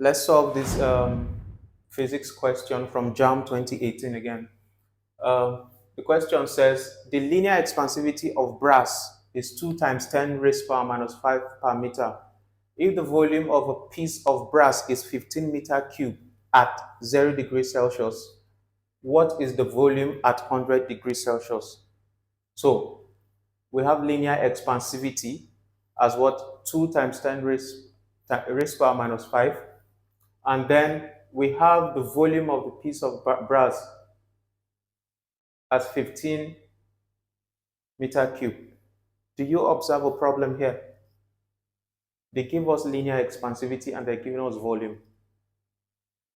Let's solve this physics question from JAMB 2018 again. The question says the linear expansivity of brass is 2 times 10 raised power minus 5 per meter. If the volume of a piece of brass is 15 meter cube at 0 degrees Celsius, what is the volume at 100 degrees Celsius? So we have linear expansivity as what? 2 times 10 raised power minus 5. And then we have the volume of the piece of brass as 15 meter cube. Do you observe a problem here? They give us linear expansivity and they're giving us volume.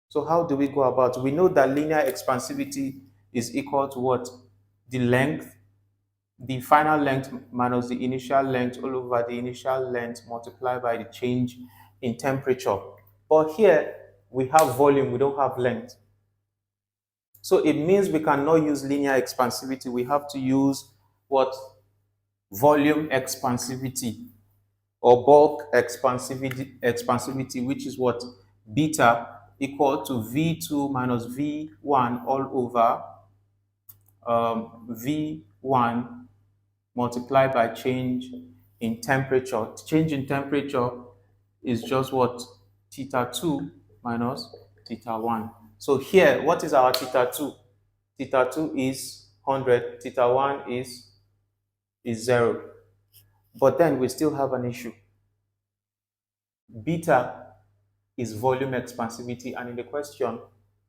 So how do we go about it? We know that linear expansivity is equal to what? The length, the final length minus the initial length all over the initial length multiplied by the change in temperature. But here we have volume, we don't have length. So it means we cannot use linear expansivity. We have to use what? Volume expansivity or bulk expansivity, which is what? Beta equal to V2 minus V1 all over V1 multiplied by change in temperature. Change in temperature is just what? Theta 2 minus theta 1. So here, what is our theta 2? Theta 2 is 100, theta 1 is 0. But then we still have an issue. Beta is volume expansivity, and in the question,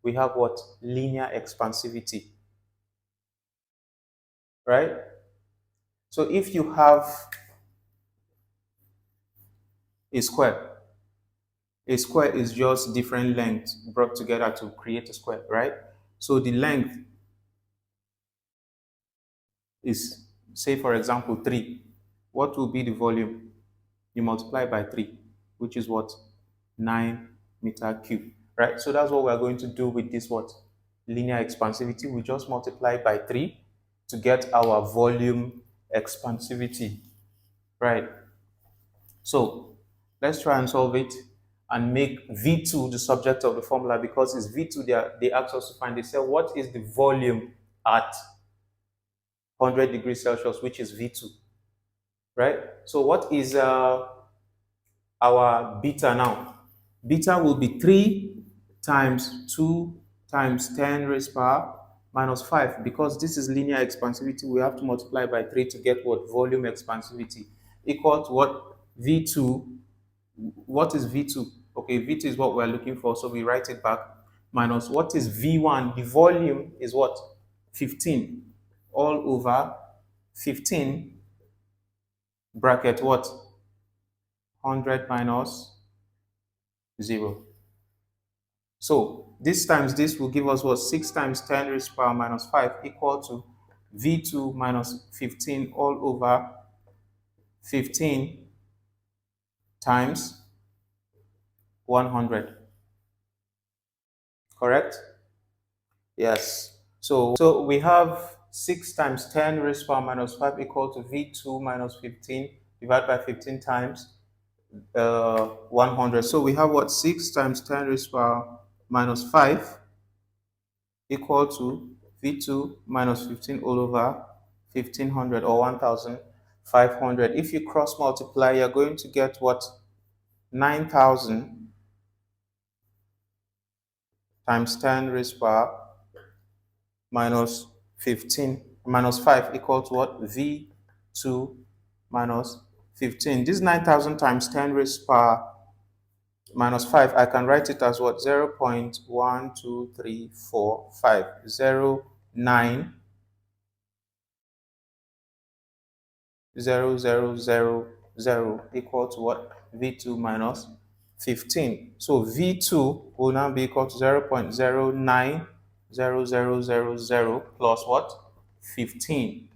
we have what? Linear expansivity. Right? So if you have a square is just different lengths brought together to create a square, right? So the length is, say for example, 3. What will be the volume? You multiply by 3, which is what? 9 meter cube, right? So that's what we're going to do with this what? Linear expansivity. We just multiply by 3 to get our volume expansivity, right? So let's try and solve it and make V2 the subject of the formula, because it's V2 they asked us to find. They said, what is the volume at 100 degrees Celsius, which is V2, right? So what is our beta now? Beta will be 3 times 2 times 10 raised power minus 5. Because this is linear expansivity, we have to multiply by 3 to get what? Volume expansivity, equal to what? V2. What is V2? Okay, V2 is what we're looking for, so we write it back. Minus what is V1? The volume is what? 15 all over 15 bracket what? 100 minus 0. So this times this will give us what? 6 times 10 raised to power minus 5 equal to V2 minus 15 all over 15 times 100. Correct? Yes. So we have 6 times 10 raised to power minus 5 equal to V2 minus 15 divided by 15 times 100. So we have what? 6 times 10 raised to power minus 5 equal to V2 minus 15 all over 1500 or 1500. If you cross multiply, you're going to get what? 9000 times 10 raised to power minus 15 minus 5 equal to what? V2 minus 15. This 9000 times 10 raised to power minus 5, I can write it as what? 0 0.12345. 0, 9, 0, 0, 0, 0 equal to what? V2 minus 15. So V2 will now be equal to 0 0.090000 plus what? 15.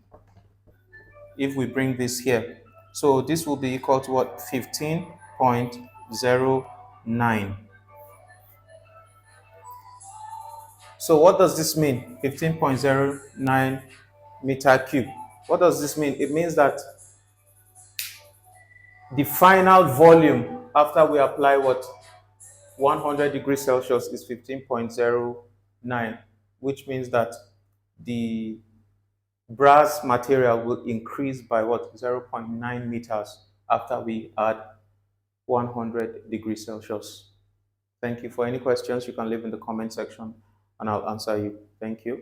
If we bring this here, so this will be equal to what? 15.09. So what does this mean? 15.09 meter cube. What does this mean? It means that the final volume after we apply what? 100 degrees Celsius is 15.09, which means that the brass material will increase by what? 0.9 meters after we add 100 degrees Celsius. Thank you. For any questions, you can leave in the comment section and I'll answer you. Thank you.